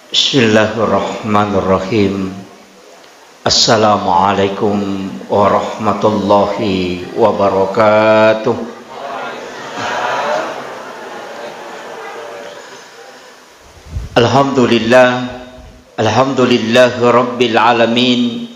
Bismillahirrahmanirrahim. Assalamualaikum warahmatullahi wabarakatuh. Alhamdulillahi rabbil alamin.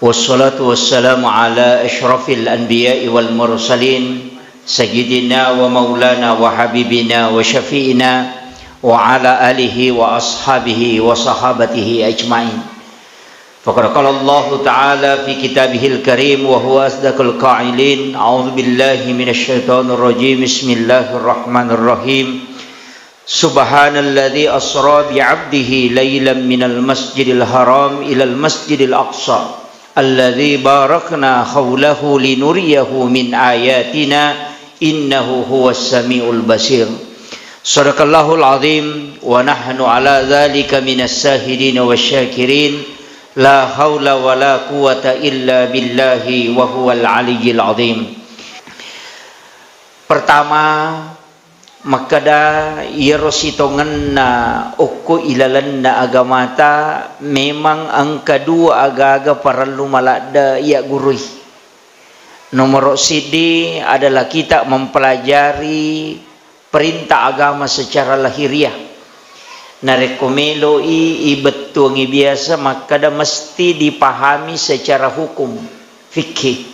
Wassalatu wassalamu ala asyrafil anbiya'i wal mursalin sayyidina wa maulana wa habibina wa syafi'ina wa ala alihi wa ashabihi wa sahabatihi ajma'in. Faqad qala Allah ta'ala fi kitabihil karim wa huwa asdaqul qa'ilin. A'udzu billahi minasy syaithanir rajim. Bismillahirrahmanirrahim. Subhanalladzi asra bi 'abdihi lailan minal masjidil haram ilal masjidil aqsa alladzi barakna haulahu linuriyahu min ayatina innahu huwas samiul basir. Sadaqallahul azim wa nahnu ala dzalika minas sahidin wasyakirin. La haula wala quwata illa billahi wa huwal aliyyil azim. Pertama makada yerositonganna ukku ilalanna agamata memang angka dua aga-aga perlu malada ya gurui. Nomor sidi adalah kita mempelajari perintah agama secara lahiriah. Narekomelo ibetuangi biasa maka dah mesti dipahami secara hukum fikih.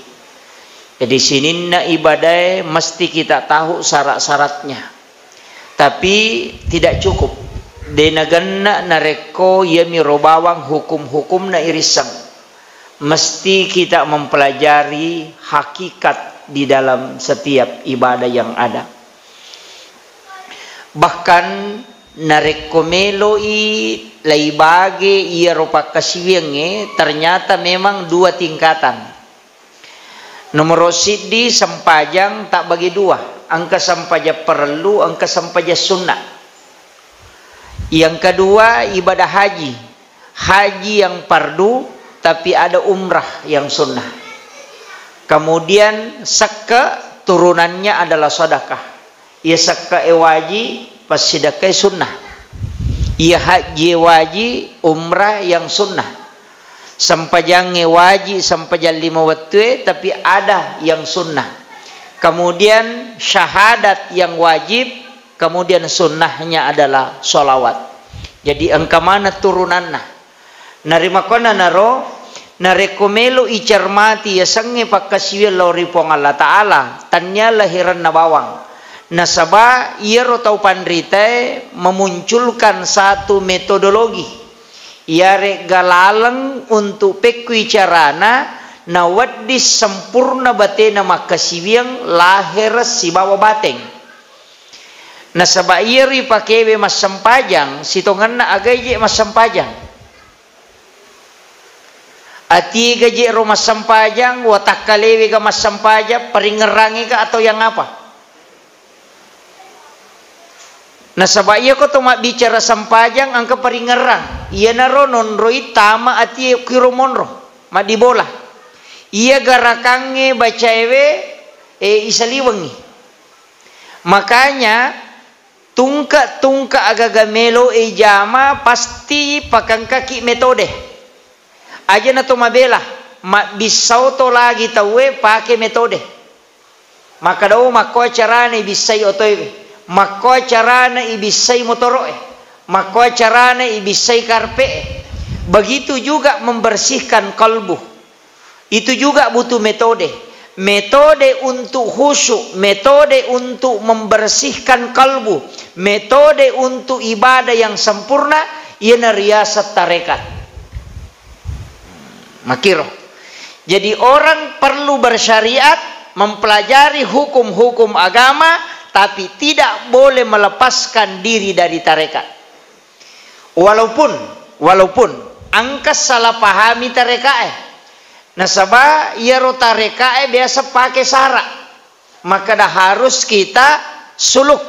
Jadi sini na ibadah mesti kita tahu syarat-syaratnya. Tapi tidak cukup. Denaganna nareko yami robawang hukum-hukum na irisang. Mesti kita mempelajari hakikat di dalam setiap ibadah yang ada. Bahkan narekomelo laibage ia rupa kasiwenge ternyata memang dua tingkatan. Nomor sidi sempajang tak bagi dua. Angka sempaja perlu, angka sempaja sunnah. Yang kedua ibadah haji. Haji yang fardu tapi ada umrah yang sunnah. Kemudian saka turunannya adalah sedekah. Ia saka ewaji pas sedekah sunnah. Ia haji waji umrah yang sunnah. Sampajang ewaji sampajang 5 waktu tapi ada yang sunnah. Kemudian syahadat yang wajib, kemudian sunnahnya adalah sholawat. Jadi angka mana turunannya? Narimakona naro narekomelo icermati ya sange pakasiwil lori pong Allah Ta'ala tanya lahiran na bawang. Nasaba ia rotau pandrite memunculkan satu metodologi iare galaleng untuk pekui carana na waddis sempurna batena makasiwiang lahir si bawa bateng. Nasaba iri pakewe mas sempajang sitongan na agaje mas sempajang ati gaje ro mas sempajang watak kalewe ga mas sempajang peringerangi ka atau yang apa. Nasaba iya ko tumak bicara sampajang angka peringerang. Iya naro nonroi tama ati kiromonro madibola. Iya garakange bacaewe isaliwangi. Makanya tungka agaga melo jama pasti pakang kaki metode. Aja na to mabela bisau to lagi tawe pakai metode. Maka daw mako carane bisay otoy. Mako carana ibisay motoroe, mako carana ibisay karpe. Begitu juga membersihkan kalbu. Itu juga butuh metode. Metode untuk khusyuk, metode untuk membersihkan kalbu, metode untuk ibadah yang sempurna, iana riyasat tarekat. Makiro. Jadi orang perlu bersyariat, mempelajari hukum-hukum agama, tapi tidak boleh melepaskan diri dari tarekat. Walaupun angka salah pahami tarekat. Nasaba ia ro tarekat biasa pakai syarat. Maka dah harus kita suluk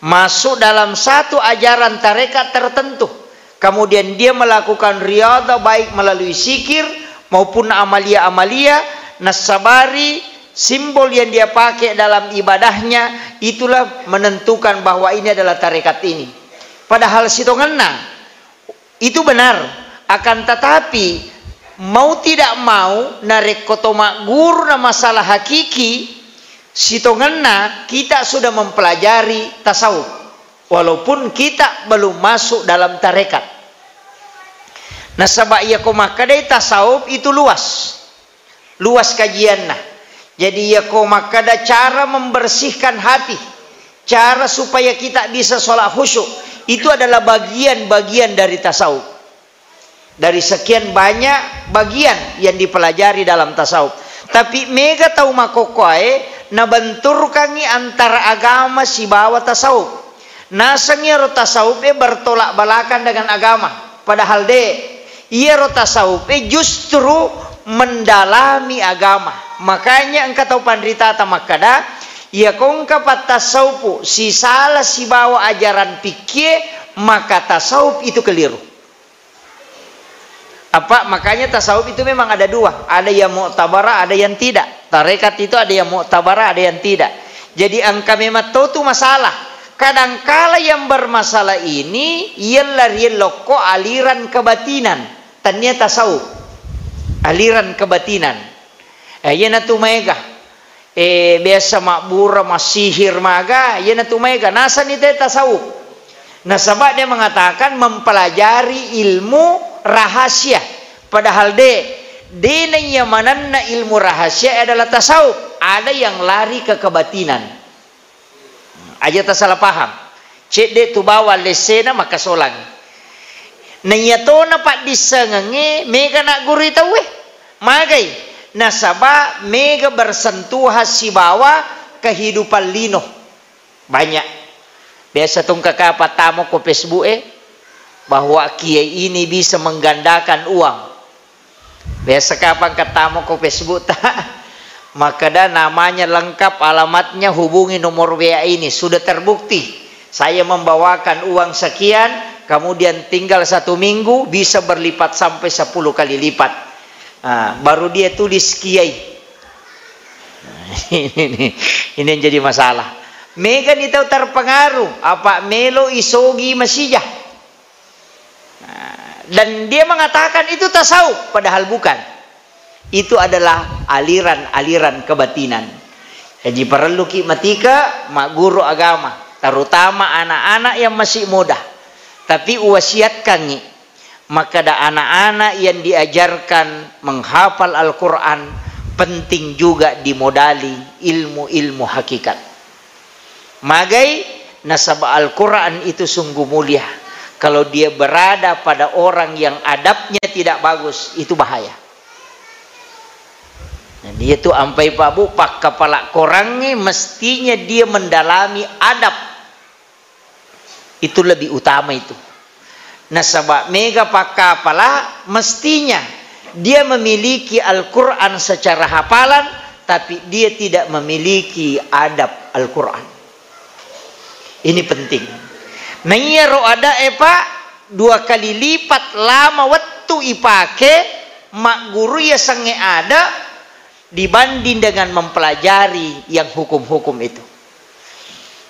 masuk dalam satu ajaran tarekat tertentu. Kemudian dia melakukan riyadhah baik melalui zikir maupun amalia-amalia nasabari simbol yang dia pakai dalam ibadahnya, itulah menentukan bahwa ini adalah tarekat ini. Padahal Sitongenna itu benar, akan tetapi mau tidak mau narek kotoma guru na masalah hakiki, Sitongenna kita sudah mempelajari tasawuf, walaupun kita belum masuk dalam tarekat. Nah sabak ia komakadai tasawuf itu luas kajiannya. Jadi ia komakada cara membersihkan hati, cara supaya kita bisa sholat khusyuk, itu adalah bagian-bagian dari tasawuf. Dari sekian banyak bagian yang dipelajari dalam tasawuf. Tapi mega tahu makokoe nabenturkangi antara agama si bawa tasawuf. Nasangnya ro tasawuf bertolak belakang dengan agama. Padahal ia ro tasawuf justru mendalami agama. Makanya engkau tahu pandrita tamakada ia kongka pat tasawuf si salah si bawa ajaran fikih, maka tasawuf itu keliru. Apa makanya tasawuf itu memang ada dua, ada yang mu'tabarah, ada yang tidak. Tarekat itu ada yang mu'tabarah, ada yang tidak. Jadi angka memang tahu tu masalah. Kadangkala yang bermasalah ini ialah loko aliran kebatinan. Tanya tasawuf, aliran kebatinan. Yana tu mega. Biasa makbura masihir maga, yana tu mega. Nasa ni tasawuf. Nah sebab dia mengatakan mempelajari ilmu rahasia. Padahal yang mananna ilmu rahasia adalah tasawuf. Ada yang lari ke kebatinan. Aja tak salah paham. Cek de tu bawa lesena maka solang. Nayato na pak disengenge mega nak guru itu magai nasaba mega bersentuhan si bawa kehidupan lino banyak. Biasa tung kakak tamu ko Facebook bahwa kiai ini bisa menggandakan uang. Biasa kapan ketemu ko Facebook tak, maka dah namanya lengkap, alamatnya, hubungi nomor WA ini, sudah terbukti. Saya membawakan uang sekian, kemudian tinggal 1 minggu bisa berlipat sampai 10 kali lipat. Baru dia tulis kiai. Ini yang jadi masalah. Megan itu terpengaruh apa melo isogi masijah. Dan dia mengatakan itu tasawuf, padahal bukan. Itu adalah aliran-aliran kebatinan. Jadi perlu matika mak guru agama, terutama anak-anak yang masih muda. Tapi wasiatkan ni, maka ada anak-anak yang diajarkan menghafal Al-Quran, penting juga dimodali ilmu-ilmu hakikat. Magai nasabah Al-Quran itu sungguh mulia. Kalau dia berada pada orang yang adabnya tidak bagus, itu bahaya. Nah, dia tuh ampai babu pak kepala korangnya, mestinya dia mendalami adab. Itu lebih utama itu. Nasabah mega pak kepala, mestinya dia memiliki Al-Quran secara hafalan, tapi dia tidak memiliki adab Al-Quran. Ini penting. Nayaro ada 2 kali lipat lama waktu ipake mak guru ya sange ada dibanding dengan mempelajari yang hukum-hukum itu.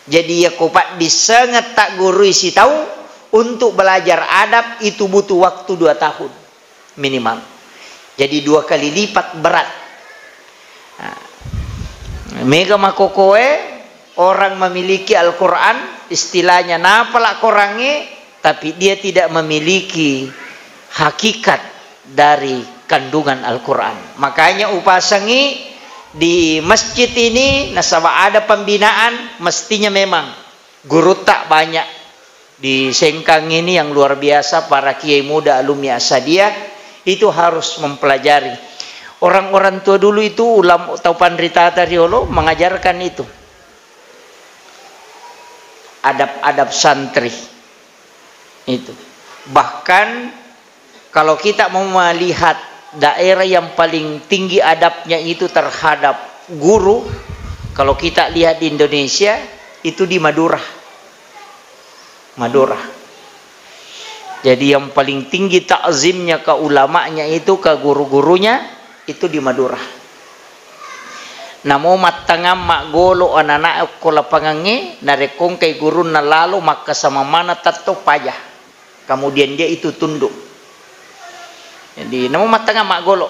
Jadi ya kopat disengat tak guru isi tahu untuk belajar adab itu butuh waktu 2 tahun minimal. Jadi 2 kali lipat berat. Mega makokoe orang memiliki Al-Quran, istilahnya napalak korangnya, tapi dia tidak memiliki hakikat dari kandungan Al-Quran. Makanya upasangi di masjid ini, nasabah ada pembinaan, mestinya memang guru tak banyak di Sengkang ini yang luar biasa, para kiai muda alumni Asadiyah itu harus mempelajari. Orang-orang tua dulu itu ulama atau pandrita Riolo mengajarkan itu. Adab-adab santri itu. Bahkan kalau kita mau melihat daerah yang paling tinggi adabnya itu terhadap guru, kalau kita lihat di Indonesia itu di Madura. Madura. Jadi yang paling tinggi takzimnya ke ulamanya itu, ke guru-gurunya itu di Madura. Namo matangam mak golo anak ko lapangange narekong kay guru na lalo maka sama mana tato payah. Kemudian dia itu tunduk. Jadi namo matangam mak golo.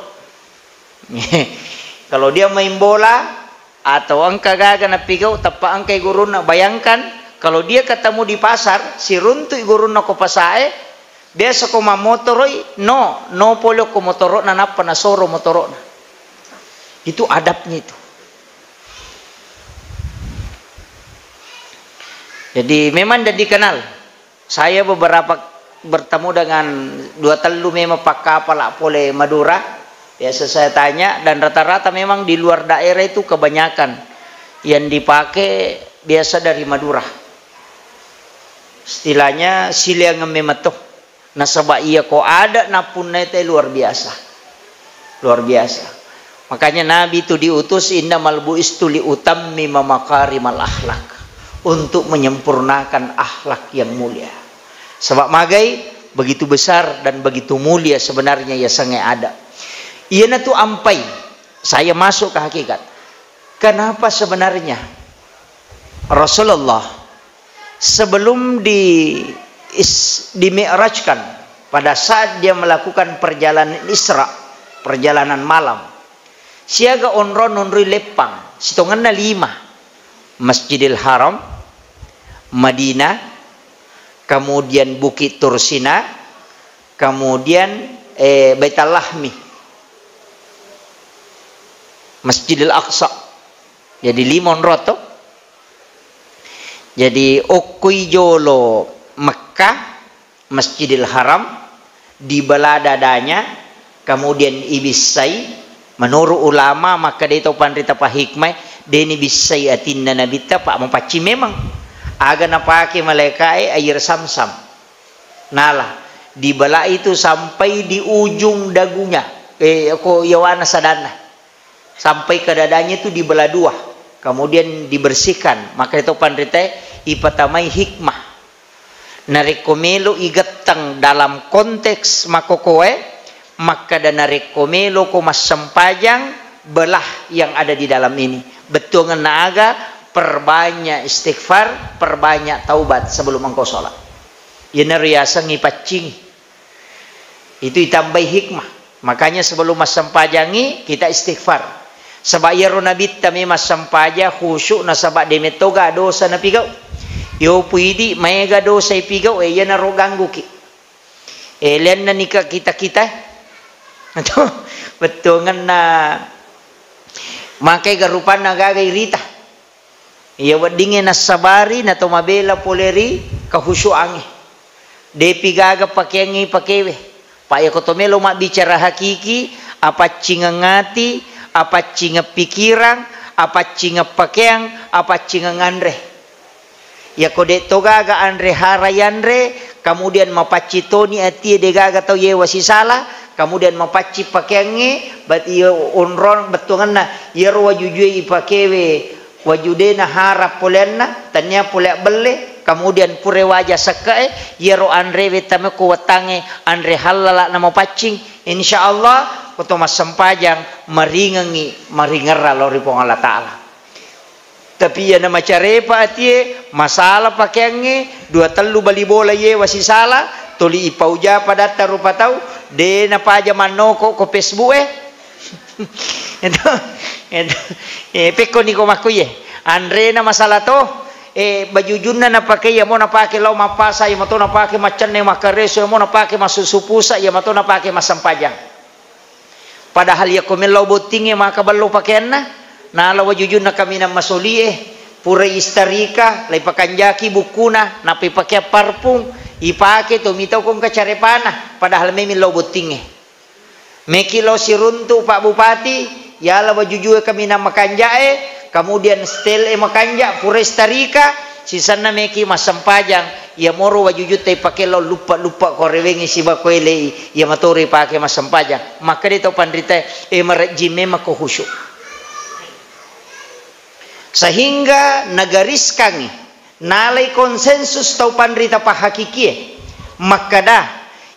Kalau dia main bola atau angka gaga na pigaw tapa ang kay guru na, bayangkan kalau dia ketemu di pasar si runtuy guru na ko pasae biasa ko mamotoroy no polo ko motoro na napa na soro motoro na. Itu adabnya itu. Jadi memang dah dikenal. Saya beberapa bertemu dengan 2 telu memang pakapala pole Madura. Biasa saya tanya dan rata-rata memang di luar daerah itu kebanyakan yang dipakai biasa dari Madura. Istilahnya siliang mematuh. Nasabah iya ko ada napun nete luar biasa. Luar biasa. Makanya Nabi itu diutus innamal bu'istu li utammima makarimal akhlak. Untuk menyempurnakan akhlak yang mulia. Sebab magai begitu besar dan begitu mulia sebenarnya ya sangat ada. Iana tu ampai. Saya masuk ke hakikat. Kenapa sebenarnya Rasulullah sebelum dimi'rajkan pada saat dia melakukan perjalanan Isra, perjalanan malam. Siaga onron onrui lepang, sitonganna 5. Masjidil Haram, Madinah, kemudian Bukit Tursina, kemudian Baitul Lahmi, Masjidil Aqsa. Jadi 5 roto. Jadi okui jolo Mekah, Masjidil Haram, di baladadanya, kemudian ibisai. Menurut ulama maka dia tahu pandita pa hikmah, deni bisai atinna nabita pak mampaci memang. Aga napake malaikai air samsam. Nala di bala itu sampai di ujung dagunya. Ko yawana sadana. Sampai ke dadanya itu dibelah 2. Kemudian dibersihkan. Maka itu pandita ipatamai hikmah. Narekomelo igatang dalam konteks makokoe, maka dan narekomelo ko mas sempajang belah yang ada di dalam ini. Betul naga perbanyak istighfar, perbanyak taubat sebelum engkau sholat. Ia riasa ngipacing. Itu ditambah hikmah. Makanya sebelum mas sempajangi kita istighfar. Sebab ya Nabi tami mas sempaja khusyuk na sabak demetoga dosa na pigaw. Yo puidi mega dosa pigaw ya na ro ganggu ki. Len na nikah kita. Betul na makai garupan nagagay rita. Iya wadingin na sabari na tumabela poleri kahusyuangi. Depi gaga pakiangi pakewe. Paya ko tumelo bicara hakiki, apa cingangati, apa cinga pikiran, apa cinga pakeang, apa cinga ngandre. Ya kode togaga andre harayanre, kemudian mapacitoni ati de gaga tau ye wasisala, kemudian mapaci pakeangi, bat iya onron betungan na yero wajujui ipakewe. Wajudena harap polenna tanya polek bele kemudian pure wajah sekae yero andre wetame ko watange andre halala nama pacing insyaallah koto mas sempajang maringerra lori pong Allah taala. Tapi ya nama carepa atie masalah pakeange 2 telu bali bola ye wasisala toli ipauja pada tarupa tau de na paja manoko ko Facebook peko ni ko makuye andre na masalah to bajujunna na pakai ya mo na pakai law mapasa ya mato na pakai macan ne makareso ya mo na pakai masusupusa ya mato na pakai masampajang padahal ya komelo boting ya makabalo pakaian na law bajujunna kami na masuli pura istarika lay pakanjaki bukuna na pakai parfum ipake to mitaw kong kacarepana padahal may law boting mekilo siruntu Pak Bupati yala bajujue kami na makanjae kemudian stel makanja purestarika sisana meki masampajang ya moro wajujute pakelo lupa ko rewengi siba koele ya matore pake masampajang maka dito pandrita marajime mako khusyuk sehingga nagariskan nalai konsensus tau pandrita pahakikie maka dah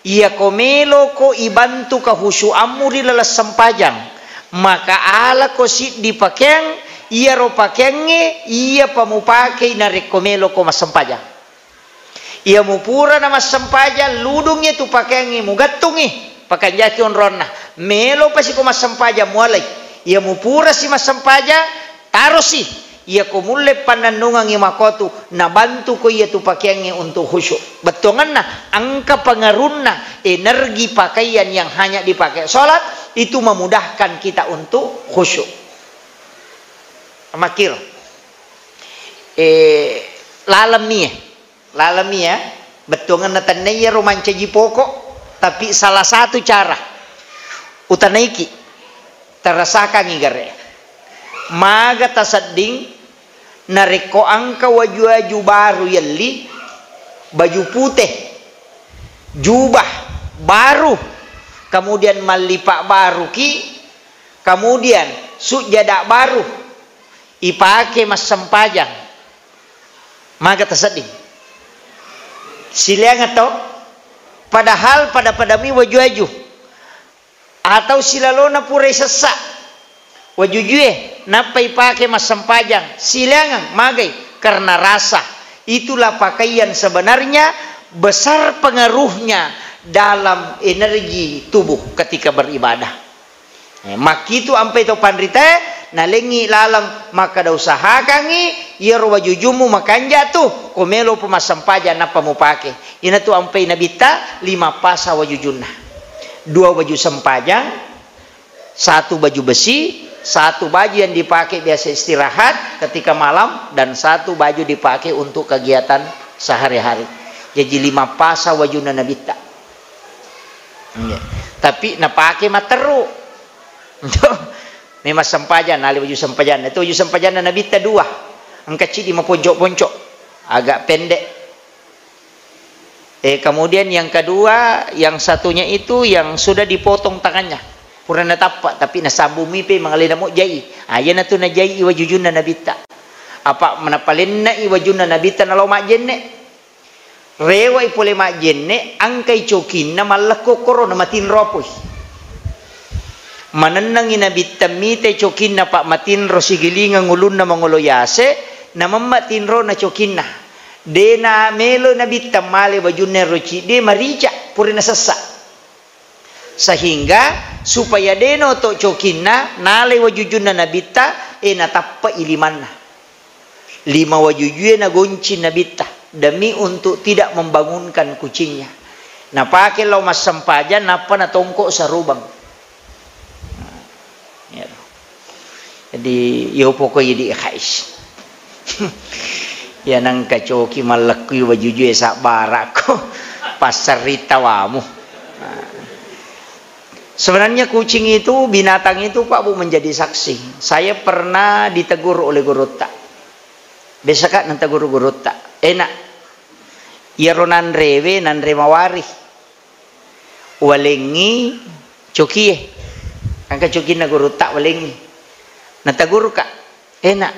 ia komelo ko ibantu kahusyuamu di lelas sempajang maka ala kosi di pakaian ia ro pakaiannya ia pamupakai na rekomelo ko masampaja ia mupura na masampaja ludungnya tu pakaiannya mugatungi pakai jaki on ronna melo pasi ko masampaja mulai ia mupura si masampaja tarosi ia ko mulle panandungan makotu na bantu ko ia tu pakaiannya untuk khusyuk betongan na angka pengarunna energi pakaian yang hanya dipakai sholat itu memudahkan kita untuk khusyuk makir lalami ya betongan na tanaya romanca pokok tapi salah satu cara utanaiki terasakan igare maga tasadding nareko angka waju baru yalli baju putih jubah baru kemudian malipak baru kemudian sujadak baru ipake mas sempajang maka tasadding silang atau padahal pada padami waju atau silalona pura sesak wajujue napai pakai mas sempajang silangan magai karena rasa itulah pakaian sebenarnya besar pengaruhnya dalam energi tubuh ketika beribadah makitu ampai to pandrite nalengi lalang maka da usahakangi ia ro wajujumu makanja tu komelo pemasampaja napa mo pake ina tu ampai nabita 5 pasa wajujunna 2 baju sempajang 1 baju besi 1 baju yang dipakai biasa istirahat ketika malam dan 1 baju dipakai untuk kegiatan sehari-hari jadi 5 pasa wajuna nabita tapi napake materu memang sempajan ali baju sempajan itu baju sempajan na nabita 2 ang kecil di ponjok-ponjok agak pendek kemudian yang kedua yang satunya itu yang sudah dipotong tangannya purana tapak tapi nasambu mipe mangalina mo jai ayan na tu na jai iwajujun na nabita apa manapalin na iwajun na nabita na loma jenne rewa ipole ma jenne angkai cokin na malako koro na matin ropoy mananang inabita mite cokin na pak matin ro sigilinga ngulun na mangoloyase na mamatin ro na cokin na de na melo nabita male wajun na roci de marica purina sasa sehingga supaya deno to cokinna nale wajujunna nabita natappa ilimanna 5 wajujue na gonci nabita demi untuk tidak membangunkan kucingnya na pakai lo mas sempajan napa na tongkok sa rubang jadi yo pokoknya di khais ya nang kacoki malakui wajujue sa barako pasarita wamu. Sebenarnya kucing itu, binatang itu Pak Bu menjadi saksi. Saya pernah ditegur oleh guru tak. Biasa kak nanti guru tak. Enak. Iro nanrewe mawari. Walengi cokie. Angka cokie na guru tak walengi. Nanti guru kak. Enak.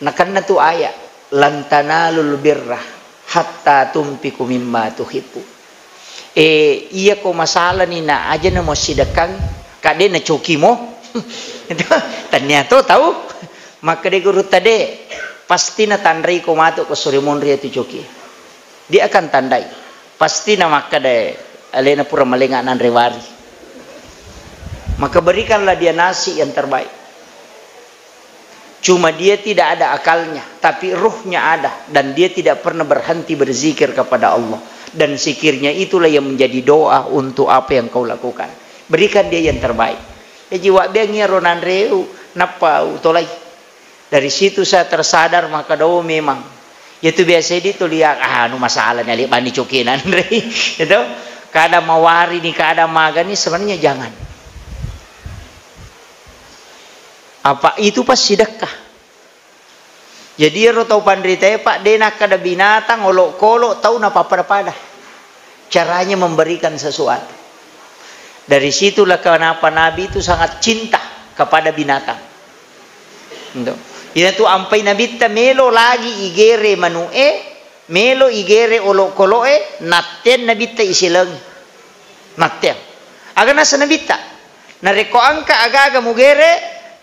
Nakan na tu ayat. Lantanalul birrah hatta tumpiku mimma tuhibbu. Iya ko masalah ni na aja na mo sidakang kade na coki mo ternyata tahu maka de guru tade pasti na tandai ko mato ko suremon ria tu coki dia akan tandai pasti na maka de alena pura malenga nan rewari maka berikanlah dia nasi yang terbaik cuma dia tidak ada akalnya tapi ruhnya ada dan dia tidak pernah berhenti berzikir kepada Allah dan zikirnya itulah yang menjadi doa untuk apa yang kau lakukan. Berikan dia yang terbaik. Jiwa biangnya ronan reu napa utolai. Dari situ saya tersadar maka do memang. Itu biasa itu lihat nu masalah nyali bani cokinan re. Itu kada mawari ni kada maga ni sebenarnya jangan. Apa itu pas sedekah. Jadi ro tau pandrita Pak dena kada binatang olok-kolok tahu napa pada caranya memberikan sesuatu. Dari situlah kenapa Nabi itu sangat cinta kepada binatang. Itu ampai Nabi ta melo lagi igere manue, melo igere olok-koloe, naten Nabi ta isilang. Naten. Aga nasa Nabi ta Nareko angka aga-aga mugere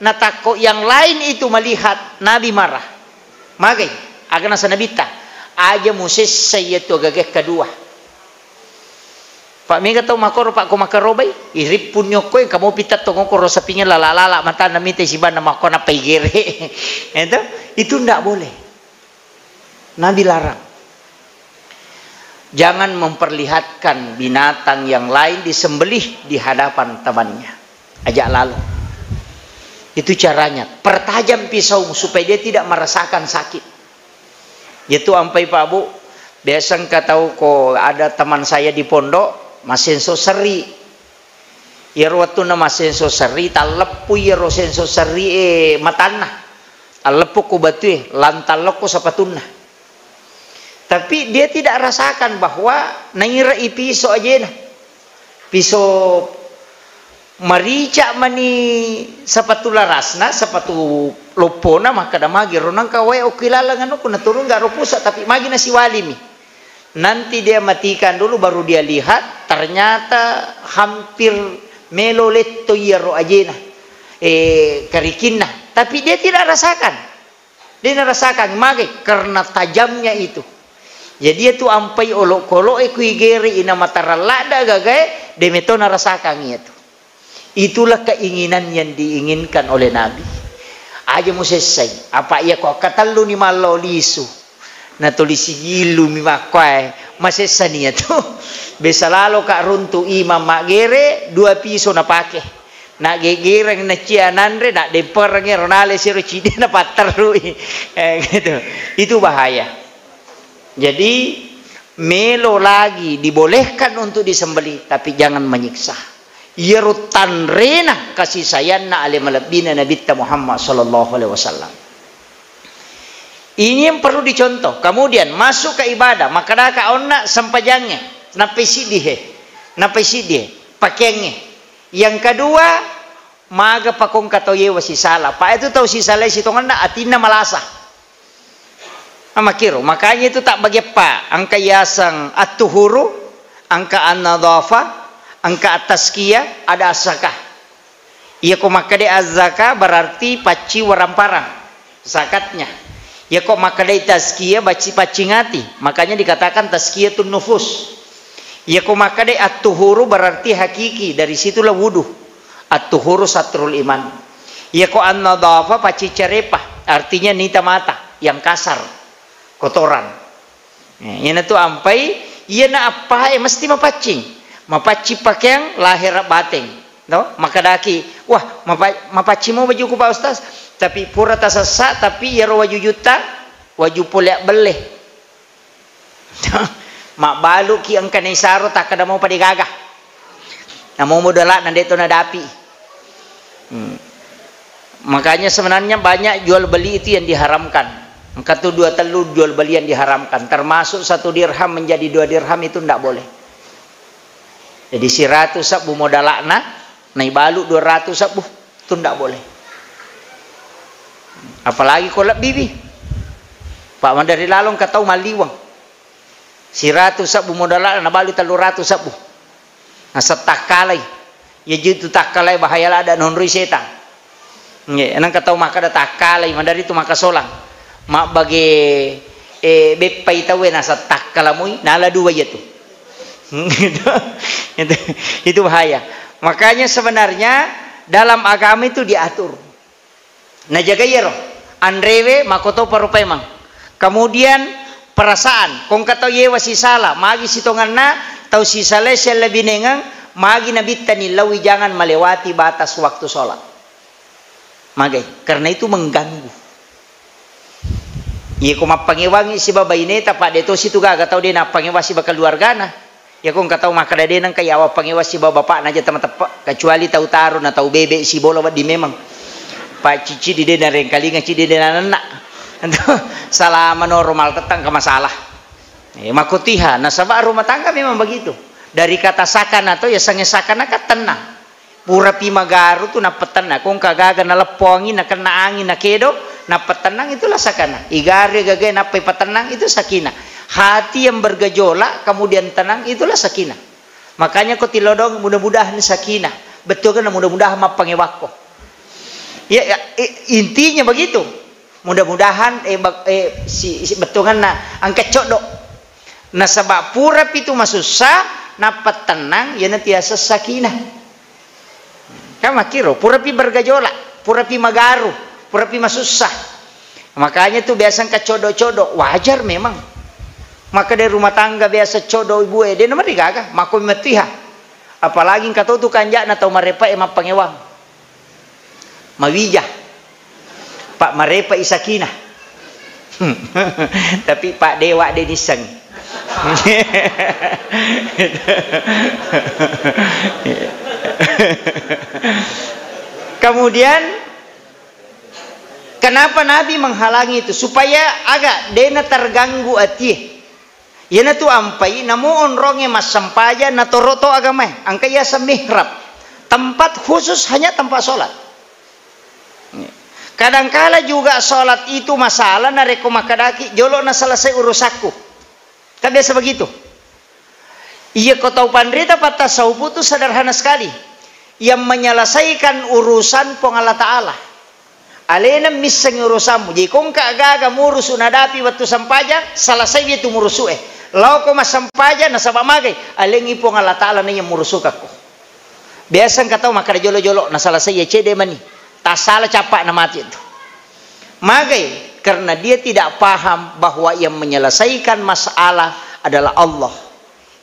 natako yang lain itu melihat Nabi marah. Magai aga nasa nabita aja muses saya tu agak kedua. Pak Mega tahu makoro Pak ko makarobay irip punyo ko yang kamu pitat to ko rosa pingin lala mata namite si ban nama ko na paigere. Itu ndak boleh. Nabi larang. Jangan memperlihatkan binatang yang lain disembelih di hadapan temannya. Ajak lalu. Itu caranya. Pertajam pisau supaya dia tidak merasakan sakit. Itu ampai Pak Bu. Biasa tahu ko ada teman saya di pondok masenso seri. Yer waktu na masenso seri talepu yer senso seri matanah. Alepu ko batu lantalok ko sapatuna. Tapi dia tidak rasakan bahwa nairai pisau aja nah. Pisau marica mani sapatu larasna, sapatu lopona maka damagi ronang kawai okilala ngano kuna turun gak ropusa tapi magi na si walimi. Nanti dia matikan dulu baru dia lihat ternyata hampir meloletto yero ajena karikinna tapi dia tidak rasakan. Dia tidak rasakan magi karena tajamnya itu. Jadi itu ampai olok-kolok ikuigeri ina mataralada gagae demeto narasakan itu. Itulah keinginan yang diinginkan oleh Nabi. Aja mo selesai. Apa iya ko katallo ni malo lisu. Na tulisigilu mi makwai. Masesa niya to. Besalalo ka runtu imam magere 2 piso na pake. Na gegereng na cianandre na demperang ronale siro cide na patarui. Gitu. Itu bahaya. Jadi melo lagi dibolehkan untuk disembelih tapi jangan menyiksa. Yerutan rena kasih sayang na ale malabina Nabi Muhammad sallallahu alaihi wasallam. Ini yang perlu dicontoh. Kemudian masuk ke ibadah maka dah ka onna sampajangnya napesidih pakaiannya. Yang kedua maga pakong katoye wasi salah. Pa itu tahu si salah si tongan na atina malasa. Amakiro, makanya itu tak bagi pa angka yasang at-tuhuru, angka an-nadhafa, angka at-tazkiyah ada as-zakah. Ia ko makade az-zakah berarti paci waramparang zakatnya. Ia ko makade tazkiyah paci ngati, makanya dikatakan tazkiyatun nufus. Ia ko makade at-tuhuru berarti hakiki, dari situlah wudu. At-tuhuru satrul iman. Ia ko an-nadhafa paci cerepah, artinya nita mata yang kasar. Kotoran. Yan itu ampai, iya na apa mesti mapaci pakaian lahir bating. No? Maka daki, wah mapaci mo baju ko Pak Ustaz, tapi pura tasasa tapi yaro waju juta, waju polek beleh. Mak balu ki ang kanay saro tak kada mo padigagah. Namo modala nandito na dapi. Makanya sebenarnya banyak jual beli itu yang diharamkan. Kata 2 telur jual belian diharamkan, termasuk 1 dirham menjadi 2 dirham itu tidak boleh. Jadi 100 sabu modalakna, naik balu 200 sabu itu tidak boleh. Apalagi kolak bibi. Pak Mandari Lalong katau maliwang. 100 sabu modalakna balu 300 sabu. Nah setakalai, ya jitu takalai bahaya lah ada nonrui setan. Nggih, enang katau maka ada takalai Mandari itu maka solang. Mak bagi bepai tahu nasa tak kalamui nala 2 itu. Itu bahaya. Makanya sebenarnya dalam agama itu diatur. Nah jaga yero andrewe makoto parupemang. Kemudian perasaan kong kata yewa si salah magi sitonganna tau si salah lebih nengang magi nabi tanilawi jangan melewati batas waktu sholat. Magi karena itu mengganggu. Iya ko mapangiwangi si babay neta pa deto si tuga gataw din na pangiwa si bakaluarga na. Ya kung kataw makadade ng kayawa pangiwa si bapak na dyan tamatapa kecuali tahu taro na tahu bebe si bola di memang. Pa cici di na rin kalinga cici di na nana. Salaman normal tetang ka masalah. Makutiha nasa ba rumah tangga memang begitu. Dari kata sakana to ya sange sakana ka tenang. Pura pimagaru tu na petana kung kagaga na lepongin na kena angin na kedo na petenang itulah sakana. Igare gagay na petenang itu sakina. Hati yang bergejolak kemudian tenang itulah sakina. Makanya kau tilodong mudah-mudahan sakina. betul kan mudah-mudahan mapangewako. Ya, intinya begitu. Mudah-mudahan betul kan angkat codok. Nah sebab pura itu masusah napat tenang ya nantiasa sakinah. Kan makiro pura pi bergajolak, pura pi magaru, pura pi masusah. Makanya tuh biasa angkat codok-codok wajar memang. Maka dari rumah tangga biasa codok ibu dia nomor digagah, mako metiha. Apalagi kata tu kanjak na tau marepa emang pangewang. Mawijah. Pak marepa isakina. Tapi Pak Dewa dia niseng. Kemudian kenapa Nabi menghalangi itu? Supaya agak dena terganggu hati. Yana tu ampai namu onronge mas sampaja na toroto agama angka ya mihrab, tempat khusus hanya tempat sholat. Kadangkala juga sholat itu masalah na reko makadaki jolo na selesai urusaku. Kan biasa begitu. Iya kau tahu pandrita patah saubu itu sederhana sekali. Yang menyelesaikan urusan pong Allah Ta'ala. Alena miseng urusanmu. Jadi kau kagak ngurus unadapi waktu sampaja selesai dia tu murusu Lau ko masampaja na sabak magay, aling ipong Allah Ta'ala na yung murusukako. Biasang kataw makada jolo-jolo na salasay ya cede mani. Tasala capak na mati itu. Magay, karena dia tidak paham bahwa yang menyelesaikan masalah adalah Allah.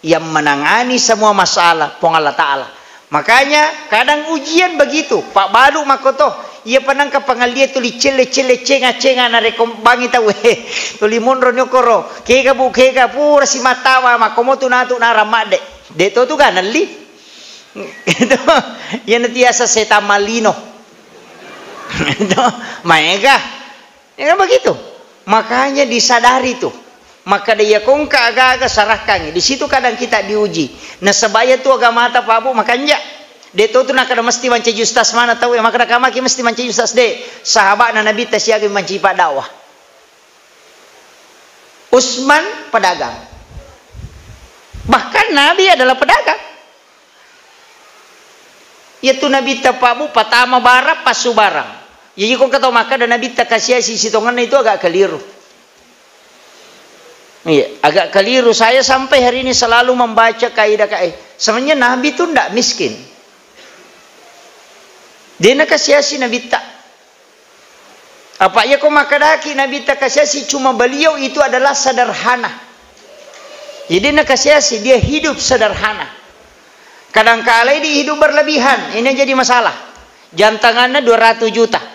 Yang menangani semua masalah pong Allah Ta'ala. Makanya kadang ujian begitu. Pak Balu makoto. Ia panang kapangalia tuli cele cenga na rekom bangi tahu tuli monro nyokoro kega pura si matawa makomo tu natu na ramade de to tu kan li itu yang tiasa seta malino itu maega ya begitu makanya disadari tuh maka dia kongka agak-agak sarahkan di situ kadang kita diuji nah sebaya tu agama ta pabu makanya Deto tu nak kada mesti manci justas mana tahu ya maka kamaki mesti manci justas de sahabat na Nabi tasiagi manci pak dakwah. Utsman pedagang. Bahkan Nabi adalah pedagang. Yaitu Nabi tapabu patama bara pasu barang. Jadi kau kata maka dan Nabi tak kasih sitongan itu agak keliru. Iya, agak keliru. Saya sampai hari ini selalu membaca kaidah. Sebenarnya Nabi itu tidak miskin. Dia nak kasih Nabi tak. Apa ya kau makadaki Nabi tak kasih cuma beliau itu adalah sederhana. Jadi nak kasih dia hidup sederhana. Kadang-kala dia hidup berlebihan. Ini jadi masalah. Jantangannya 200 juta.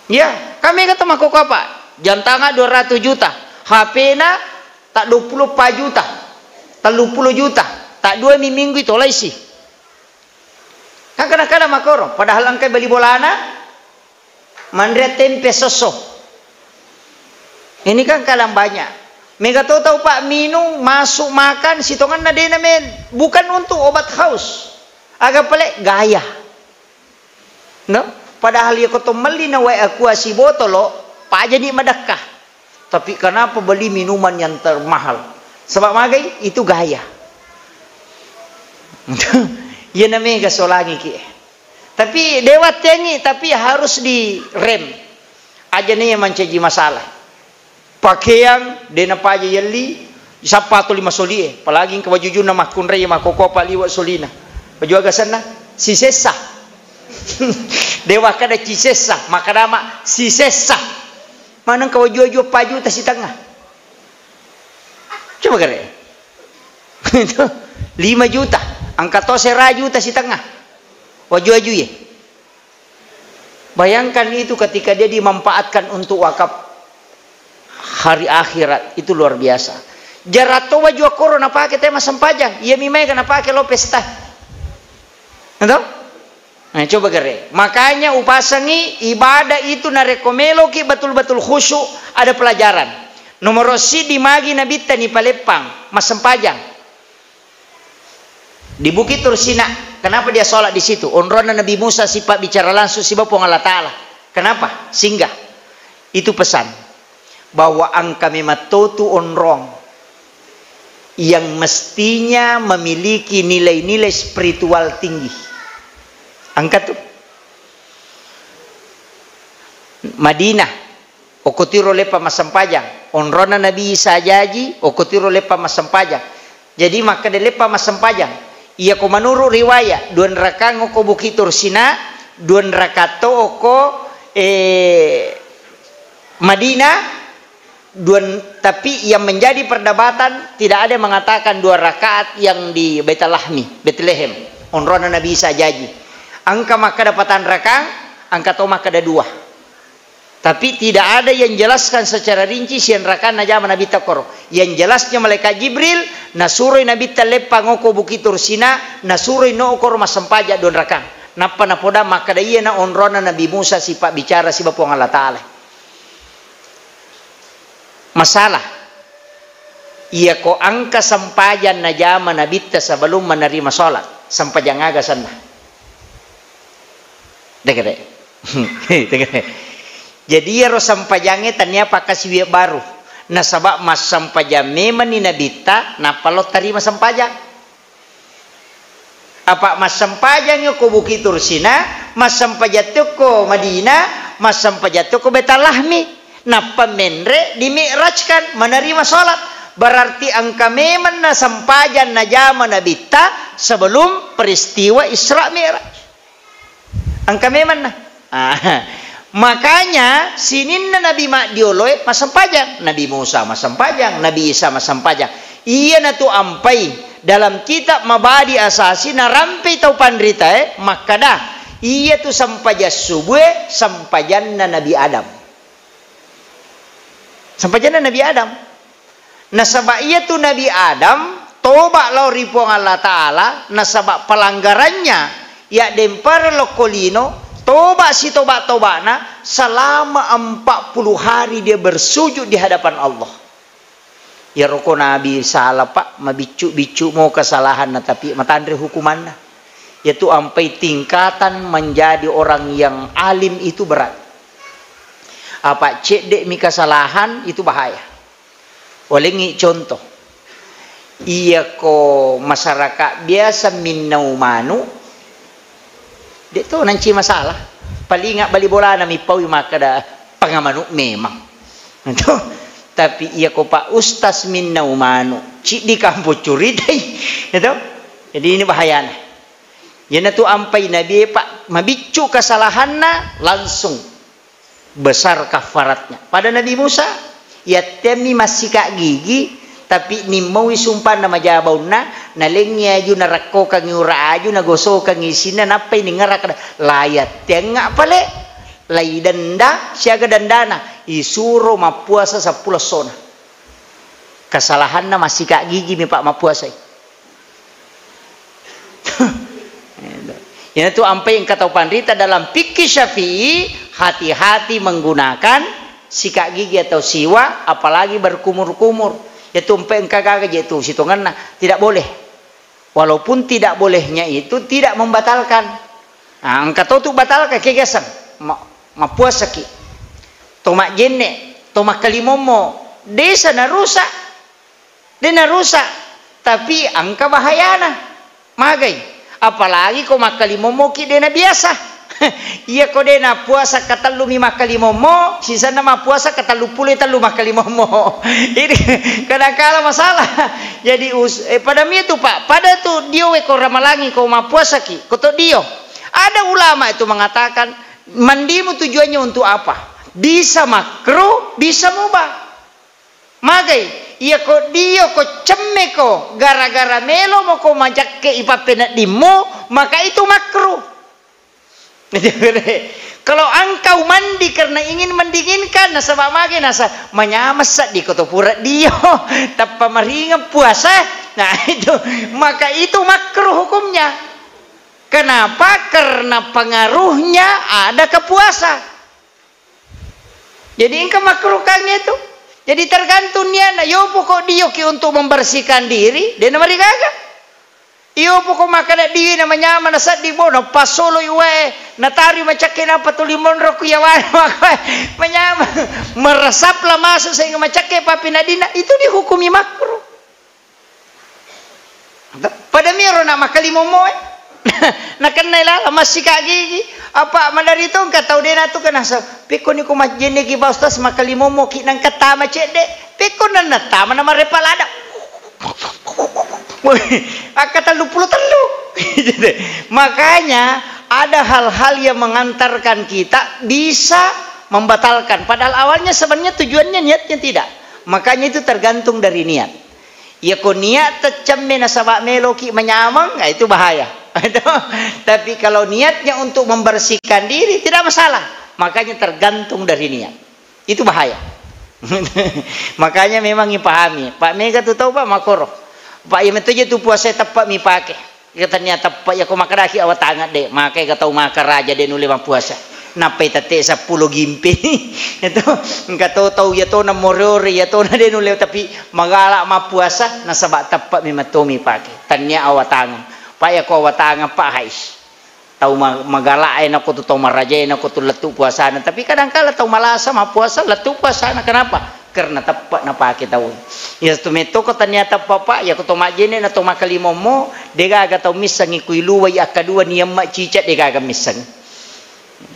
Ya, kami kata makok apa? Jantangan 200 juta. HP-na tak 24 juta. Tak 20 juta. Tak 2 minggu itu lah isi. Kan kadang-kadang makoro, padahal angkai beli bolana, mandre tempe soso. Ini kan kadang banyak. Mega tahu Pak minum, masuk makan, sitongan nadena men, bukan untuk obat haus. Agak pelik gaya. No? Padahal ya koto meli na wae aku asi botolo, Pak jadi medekah. Tapi kenapa beli minuman yang termahal? Sebab magai itu gaya. Ya namanya gasolangi ki. Tapi dewa tengi tapi harus direm. Aja nih yang mencaji masalah. Pakaian dena paja yeli sapatu 5 soli apalagi ke baju juna makun raya makoko paliwa solina. Baju agak sana si sesa. Dewa kada si sesa, makadama si sesa. Manang ke baju paju tas di tengah. Coba kare. Itu 5 juta. Angkat to seraju tas di tengah. Waju-waju ya. Bayangkan itu ketika dia dimanfaatkan untuk wakaf hari akhirat itu luar biasa. Jarato waju akoro na pakai tema sampajang. Ia mimai kana pakai lo pesta. Entah? Nah, coba gere. Makanya upasangi ibadah itu na rekomelo ki betul-betul khusyuk ada pelajaran. Nomor si di magi nabi tani palepang mas sampajang. Di Bukit Tursina, kenapa dia sholat di situ? Onrona Nabi Musa sifat bicara langsung si Bapong Allah Ta'ala. Kenapa? Singgah. Itu pesan. Bahwa angka mematotu onrong. Yang mestinya memiliki nilai-nilai spiritual tinggi. Angkat tu. Madinah okotiro lepa masampajang. Onrona Nabi Isa jaji okotiro lepa masampajang. Jadi maka de lepa masampajang. Ia ko manuru riwayat duan raka ngoko Bukit Tursina, duan rakato oko Madinah, tapi yang menjadi perdebatan tidak ada yang mengatakan 2 rakaat yang di Baitul Lahmi, Bethlehem. Onrona Nabi Isa jaji. Angka maka dapatan rakang, angka to maka ada 2. Tapi tidak ada yang jelaskan secara rinci sian rakan najama Nabi takor. Yang jelasnya malaikat Jibril nasuroi Nabi talepa ngoko Bukit Tursina, nasuroi no okor masampaja 2 rakang. Napa napoda maka da iya na onrona Nabi Musa si pak bicara si bapuang Allah Ta'ala. Masalah iya ko angka sampajan najama Nabi sebelum menerima salat sampajang aga sana. Dek. Jadi ya sampajangnya tanya pakai siwia baru. Nah sabab mas sampajang memang ni nabita, napa lo terima sampajang? Apa mas sampajang yo ko Bukit Tursina, mas sampajang tu ko Madinah, mas sampajang tu ko Baitul Lahmi. Napa menre di mi'rajkan menerima salat? Berarti angka memang na sampajang na zaman nabita sebelum peristiwa Isra Mi'raj. Angka memang na. Makanya sinin na Nabi Dioloi masampajang, Nabi Musa masampajang, Nabi Isa masampajang. Iya na tu ampai dalam kitab Mabadi Asasi na rampai tau pandrita maka dah iya tu sampaja subuh sampajan na Nabi Adam. Sampajan na Nabi Adam. Nasabak iya tu Nabi Adam toba lau ripuang Allah Ta'ala nasabak pelanggarannya ya dempar lokolino toba si toba-tobana selama 40 hari dia bersujud di hadapan Allah. Ya roko Nabi salah pak, mabicu-bicu mau kesalahan na tapi matandre hukuman na. Yaitu sampai tingkatan menjadi orang yang alim itu berat. Apa cek dek mi kesalahan itu bahaya. Walengi contoh. Iya ko masyarakat biasa minnau manu dia tu nanti masalah. Paling ingat bali bola na mi pau maka da pangamanu memang. Itu tapi ia ko pak ustaz minna umanu. Cik di kampus curi dai. Itu. Jadi ini bahayana. Yana tu ampai Nabi pak mabicu kesalahanna langsung besar kafaratnya. Pada Nabi Musa ya temi masih kak gigi tapi ni mau sumpah nama jabauna nalengnya aju narako kang ura aju nagoso kang isina napai ni ngarak layat tengak pale lai denda siaga dandana isuro mapuasa 10 sona kesalahanna masih kak gigi mi pak mapuasa ya itu ampai yang kata pandita dalam fikih Syafi'i hati-hati menggunakan sikat gigi atau siwa apalagi berkumur-kumur. Itu empeng kagak itu situngan tidak boleh. Walaupun tidak bolehnya itu tidak membatalkan. Nah, angka tu batalkan kegesan. Mapuasa ki. Tomak jenne, tomak kalimomo, desa na rusak. Dena rusak. Tapi angka bahayana. Magai. Apalagi kau makalimomo ki dena biasa. Iya kode na puasa katalu mi makalimomo, sisa nama puasa katalu puluh talu makalimomo. Ini kadang-kala masalah. Jadi pada mi itu pak, pada tu dio ko ramalangi ko mapuasa ki, koto dio. Ada ulama itu mengatakan mandimu tujuannya untuk apa? Bisa makruh, bisa mubah. Magai, iya ko dio ko cemme ko gara-gara melo mo ko majak ke ipapenat dimu, maka itu makruh. Kalau engkau mandi karena ingin mendinginkan nasabak mage nasa menyamasat di kotopurat dio tanpa meringan puasa nah itu maka itu makruh hukumnya. Kenapa? Karena pengaruhnya ada ke puasa. Jadi engkau makruhkan itu. Jadi tergantung niat yo pokok dio ki untuk membersihkan diri dia mari kagak. Iyo pokok makana di namanya mana saat di bono pasolo iwe natari macakin apa tulimon roku yawan menyama meresaplah masuk sehingga macakin papi nadina itu dihukumi makruh. Pada miro nama kalimomo Nak kenai lah masih kaki apa mandari tu engkau tahu dia tu kan asal pekon ni ko majene ki ba ustaz makali momo ki nang kata macet dek pekon nan nata mana marepal ada kata lu puluh telu. Makanya ada hal-hal yang mengantarkan kita bisa membatalkan padahal awalnya sebenarnya tujuannya niatnya tidak. Makanya itu tergantung dari niat. Ya ko niat tecemme nasabak meloki menyamang, nah itu bahaya. Tapi kalau niatnya untuk membersihkan diri tidak masalah. Makanya tergantung dari niat. Itu bahaya. Makanya memang dipahami. Pak Mega tu tahu Pak Makoro. Pak yang itu je tu puasa tepat mi pakai. Katanya tepat ya ko makadaki awat tangan deh. Makai kata maka raja dia nuli puasa. Napai tate 10 gimpi. Itu engkau tahu ya to na morori ya to na dia nuli tapi magalak ma puasa nasabak tepat mi matomi pakai. Tanya awat tangan. Pak ya ko watanga pak hais tahu magalain aku tu tahu marajain aku tu letu puasana tapi kadang-kala tahu malasa ma puasa letu puasana kenapa karena tepat na pakai tahu ya tu meto ko ternyata papa ya ko to majene na to makalimomo dega aga tahu misang ikuiluwa ya kadua niyam mak cicat dega aga misang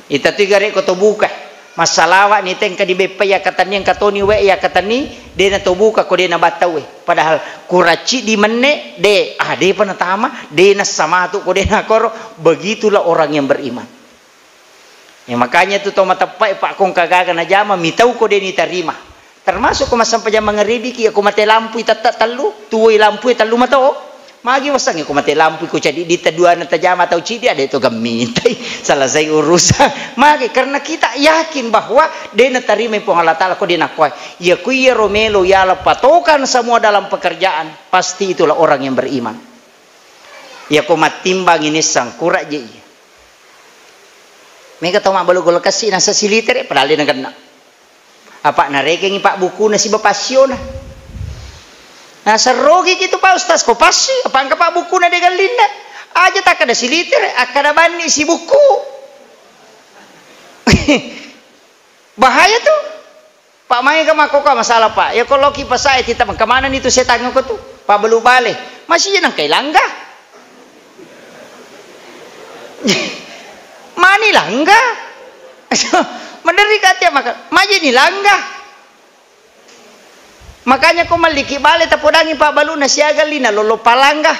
ita tu gare ko to buka masalawa ni teng kadi bepa ya katani yang katoni we ya katani de na to buka ko de na batau we padahal kuraci di menne de de panatama de na sama tu ko de na koro begitulah orang yang beriman ya makanya tu to matapai pak kong kagaga na jama mitau ko de ni terima termasuk ko masampa jama ngeredi ki ako mate lampu tatat talu tuoi lampu talu matao magi wasang ko mate lampu ko jadi di tadua na tajama atau cidi ada itu gamintai selesai urusan magi karena kita yakin bahwa dia na terima pun Allah Taala ko dia nak kuai ya kuya romelo ya la patokan semua dalam pekerjaan pasti itulah orang yang beriman ya ko matimbang ini sang kurak je mega tau mak balu gol kasih nasa siliter padahal dia kena apa na rekeng pak buku na si bapasyon nah serogi gitu Pak Ustaz ko pasti apa angka pak buku na degal linda aja tak ada siliter akada bani si buku bahaya tuh Pak Mai ka makoka masalah Pak ya kalau ki pasai kita kemana itu saya tanya ko tuh Pak belu bale masih nang kay langga mani langga menderi katanya maka maji ni langga makanya ko maliki bale tapodangi Pak balu na siaga lina lolo palangga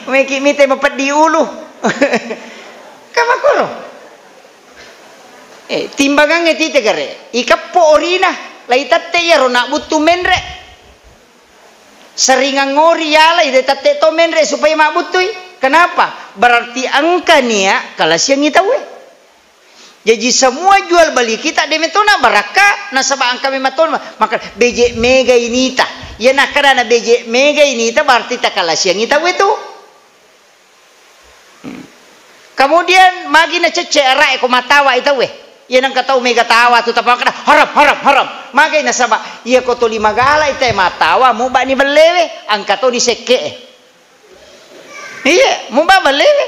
meki mite mapat di ulu kamakolo timbangan ngetite gare ikapo orina lai tatte ya rona butu menre seringan ngori yala ide tatte to menre supaya mak butui kenapa berarti angka nia kalau siang kita we jadi semua jual beli kita demetona baraka nasaba angka mematon maka BJ Mega ini ta ya nakara na BJ Mega ini ta berarti takala siang kita we tu kemudian magi na cece arai ko matawa ita we ya nang katau Mega tawa tu tapang kada haram magi na saba ya ko to lima gala ita matawa mo ba ni belewe angka to di seke iya mo ba belewe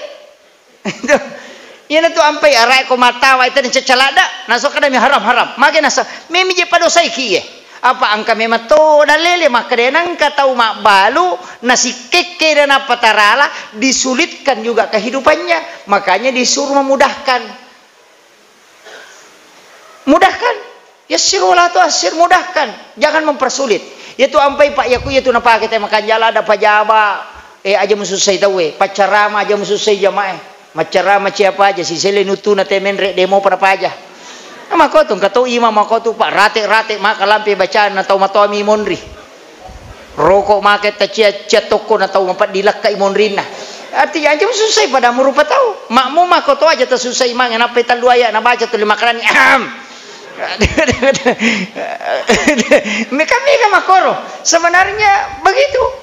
yana tu ampai arai ko matawa ita ni cecalada nasok kada mi haram magi nasa memi je padosai ki apa angka memang to dalele maka dia nang katau mak balu nasi keke dan apa tarala disulitkan juga kehidupannya makanya disuruh memudahkan yassirul tu asir mudahkan jangan mempersulit yaitu ampai pak yaku yaitu napa kita makan jala ada pajaba aja mususai tawe pacarama aja mususai jamaah macarama siapa aja si selenutu na temen re demo para paja mako tu katau ima mako tu pak rate maka lampe bacaan atau matomi monri rokok make tacia toko atau mampat dilakkai monrina artinya aja susah pada merupa tahu makmu mako tu aja tersusah imang apa talu aya na baca tu lima karani meka makoro sebenarnya begitu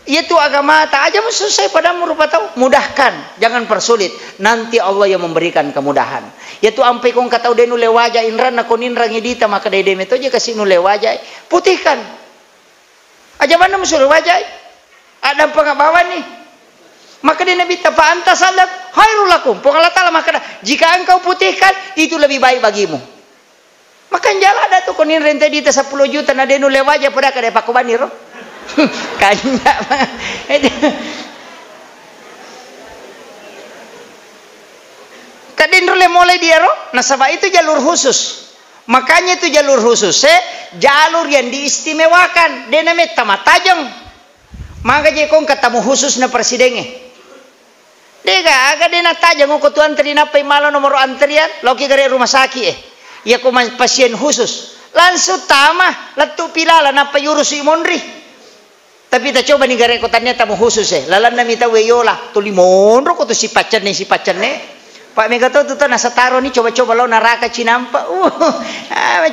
itu agama tak aja susah pada merupa tahu mudahkan jangan persulit nanti Allah yang memberikan kemudahan yaitu ampai kong katau denu lewaja inran na koninra ngidita maka dede meto aja kasih nu lewaja putihkan aja mana musuh lewaja ada pengabawan nih maka dia nabi ta fa anta salat khairul lakum Allah Taala maka jika engkau putihkan itu lebih baik bagimu maka jala ada tu koninra tadi 10 juta na denu lewaja pada kada pakobaniro kanya Tadi rule mulai dia roh. Nah sebab itu jalur khusus. Makanya itu jalur khusus, jalur yang diistimewakan. Dia namanya Tamatajong. Makanya kong ketemu khusus na presidennya. Dia agak dia na tajong ko tuan antri na pay malo nomor antrian, loki gare rumah sakit ya ko pasien khusus. Langsung tama, latu pilala na payurus imondri. Tapi kita coba nih gare ko tanya tamu khusus lalan na mita weyola, tulimondro ko to si pacan ne. Pak Mega tuh nasa taro nih coba-coba lo naraka cinampa,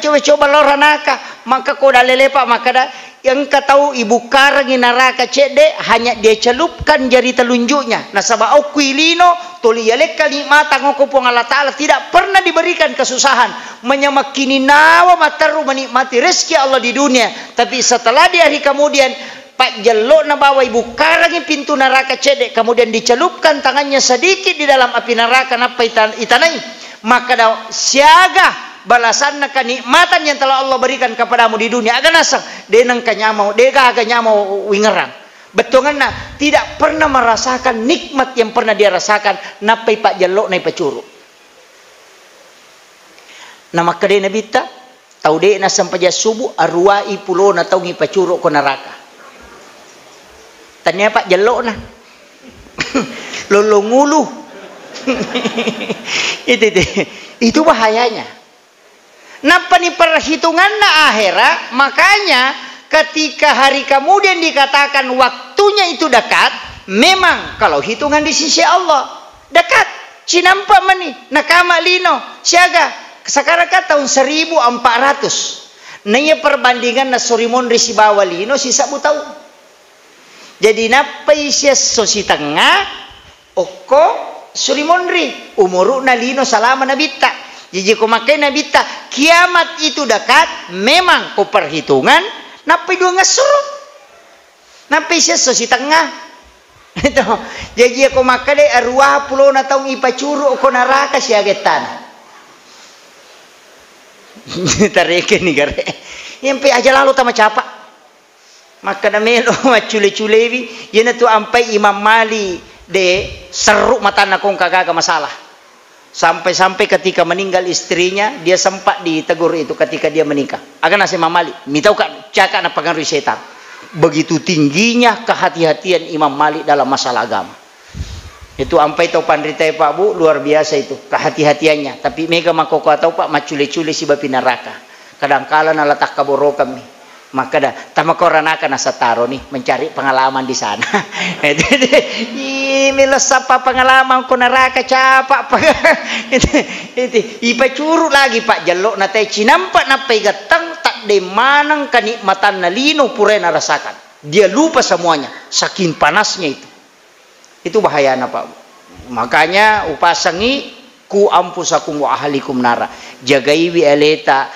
coba-coba lo ranaka, maka kau dah lele pak maka dah yang kau tahu ibu karang naraka cede hanya dia celupkan jari telunjuknya. Nah sabah au kuilino tuli yalek kalimata ngokopong Allah Taala tidak pernah diberikan kesusahan, menyamakini nawa mataru menikmati rezeki Allah di dunia. Tapi setelah di hari kemudian Pak jelok na bawa ibu karang pintu neraka cedek, kemudian dicelupkan tangannya sedikit di dalam api neraka napa itanai, maka dah siaga balasan kenikmatan yang telah Allah berikan kepadamu di dunia. Agak nasang denang kanyamau, dega agak nyamau wingerang. Betongan na tidak pernah merasakan nikmat yang pernah dia rasakan napa Pak jelok na pacuru. Nama kedai nabita tau de na sampai subuh arwai pulo na tau ngi pacuru ko neraka. Tanya Pak jelok nah lolongulu itu bahayanya. Napa nih perhitungan na akhirat, makanya ketika hari kemudian dikatakan waktunya itu dekat, memang kalau hitungan di sisi Allah dekat. Cinampak mani nakama lino siaga sekarang kan tahun 1400 nanya perbandingan na sorimon risi bawa lino si sabu tahu. Jadi napa isya sosi tengah oko sulimonri umuru nalino salama nabita. Jadi ko makai nabita kiamat itu dekat, memang ko perhitungan napa dua ngasur. Napa isya sosi tengah. Itu. Jadi ko makai arwah pulau na taong ipacuru ko neraka siya getan. Tarekin ni gare. Yang pe aja lalu tama capa. Maka namelo macule-culewi yana tu ampai Imam Mali de seruk mata nakong kagak masalah. Sampai-sampai ketika meninggal istrinya dia sempat ditegur itu ketika dia menikah. Akan nasi Imam Mali, mitau kan cakap na pengaruh setan. Begitu tingginya kehati-hatian Imam Mali dalam masalah agama. Itu ampai tau pandritai Pak Bu luar biasa itu kehati-hatiannya. Tapi mega makoko atau Pak macule-cule si bapi neraka. Kadang-kala nalatak kaboro kami. Maka dah tamakoran akan asataro nih mencari pengalaman di sana. Ini lesapa pengalaman ko neraka capak. Itu ipa curu lagi Pak jelok na teh cinampak na pegatang tak de manang kenikmatan na lino pure na rasakan. Dia lupa semuanya saking panasnya itu. Itu bahaya na Pak. Makanya upasangi ku ampusakum wa ahlikum nara. Jagai wi eleta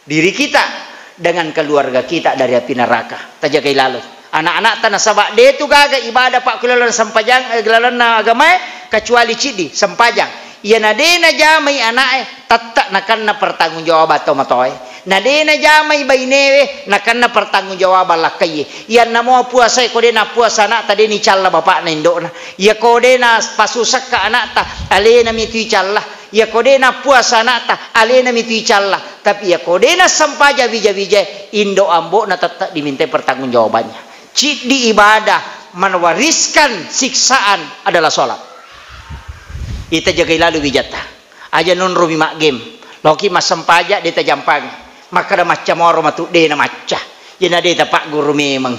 diri kita dengan keluarga kita dari api neraka. Tajagai lalu. Anak-anak tanah sabak dia tu gaga ibadah Pak kulalan sampajang gelalan agama kecuali cidi sampajang. Ia nadena jamai anak tatak nakan na pertanggungjawab atau matoy. Nadena jamai bainewe nakan na pertanggungjawab lakai. Ia namo puasa ko de na puasa anak tadi ni calla bapak na indok na. Ia ko de na pasusak ka anak ta ale na mitu calla. Ya kodena puasa nata alena mitu icalla tapi ya kodena sampaja bija-bija indo ambo na tetap diminta pertanggungjawabannya. Di ibadah mewariskan siksaan adalah sholat. Ita jagai lalu wijata aja non rumi mak game loki mas sampaja deta jampang maka da macam orang matu dena macah jena deta Pak guru memang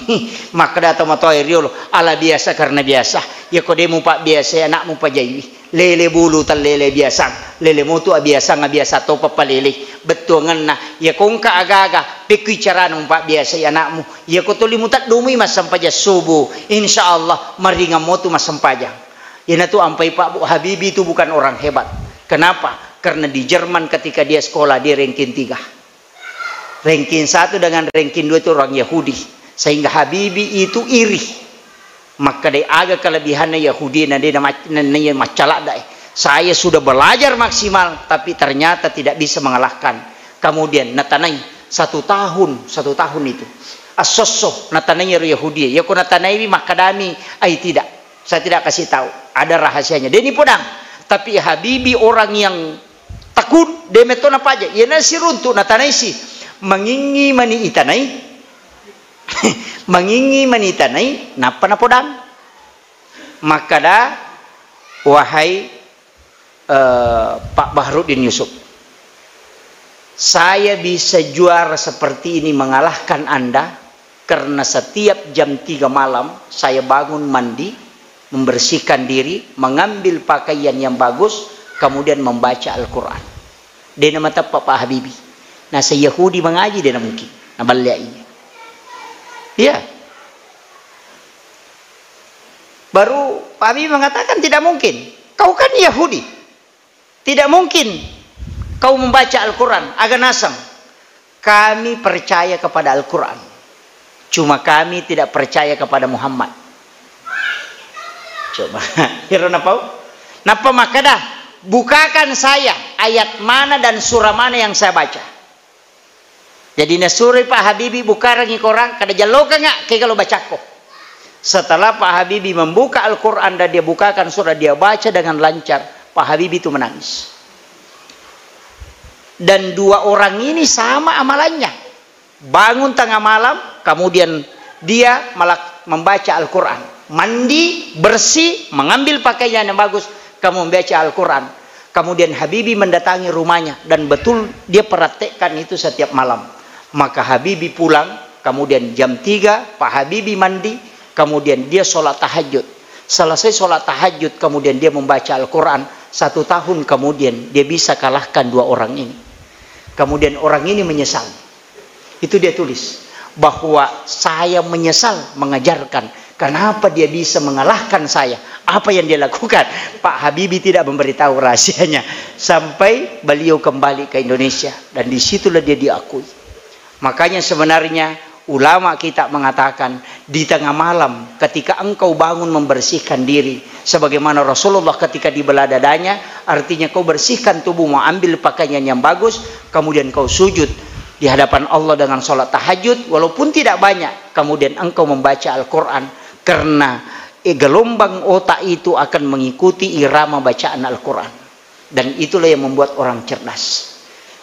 maka da to matoy riolo ala biasa karena biasa ya kodemu Pak biasa anakmu pajai lele bulu tal lele biasa lele motu biasa ngabiasa to papalele betuangan na ya kong ka agaga pikui cara numpak biasa ya anakmu ya ko tuli mutat dumi mas sampaja subuh insyaallah maringa motu mas sampaja ya na tu ampai Pak Bu Habibi itu bukan orang hebat. Kenapa? Karena di Jerman ketika dia sekolah dia ranking 3 ranking 1 dengan ranking 2 itu orang Yahudi sehingga Habibi itu iri. Maka dia agak kelebihannya Yahudi dan dia macalak dah. Saya sudah belajar maksimal tapi ternyata tidak bisa mengalahkan. Kemudian natanai 1 tahun itu. Asosso natanai Yahudi. Ya ko natanai makadami ai tidak. Saya tidak kasih tahu. Ada rahasianya. Dia ni podang. Tapi Habibi orang yang takut demeton apa aja. Ya nasi runtuh natanai si mengingi mani itanai. Mengingi mani itanai napa napodang. Maka dah wahai Pak Bahrudin Yusuf, saya bisa juara seperti ini mengalahkan Anda karena setiap jam 3 malam saya bangun mandi, membersihkan diri, mengambil pakaian yang bagus, kemudian membaca Al-Quran. Dia nama Pak Habibi. Nah, saya Yahudi mengaji dia mungkin. Nah, baliainya. Ya. Baru Pak Habibi mengatakan tidak mungkin. Kau kan Yahudi. Tidak mungkin kau membaca Al-Quran. Agak nasam. Kami percaya kepada Al-Quran. Cuma kami tidak percaya kepada Muhammad. Coba. Hiro napau? Napa maka dah? Bukakan saya ayat mana dan surah mana yang saya baca. Jadi nasuri Pak Habibi buka rangi korang. Kada jaloka nggak? Kayak kalau baca kok. Setelah Pak Habibi membuka Al-Quran dan dia bukakan surah, dia baca dengan lancar. Pak Habibi itu menangis. Dan dua orang ini sama amalannya. Bangun tengah malam, kemudian dia malah membaca Al-Quran. Mandi, bersih, mengambil pakaian yang bagus, kamu membaca Al-Quran. Kemudian Habibi mendatangi rumahnya. Dan betul dia praktekkan itu setiap malam. Maka Habibi pulang, kemudian jam 3, Pak Habibi mandi, kemudian dia sholat tahajud. Selesai sholat tahajud, kemudian dia membaca Al-Quran. 1 tahun kemudian dia bisa kalahkan dua orang ini. Kemudian orang ini menyesal. Itu dia tulis. Bahwa saya menyesal mengajarkan. Kenapa dia bisa mengalahkan saya? Apa yang dia lakukan? Pak Habibi tidak memberitahu rahasianya. Sampai beliau kembali ke Indonesia. Dan disitulah dia diakui. Makanya sebenarnya ulama kita mengatakan di tengah malam ketika engkau bangun membersihkan diri sebagaimana Rasulullah ketika dibelah dadanya, artinya kau bersihkan tubuhmu, ambil pakaian yang bagus, kemudian kau sujud di hadapan Allah dengan sholat tahajud walaupun tidak banyak, kemudian engkau membaca Al-Quran karena gelombang otak itu akan mengikuti irama bacaan Al-Quran, dan itulah yang membuat orang cerdas.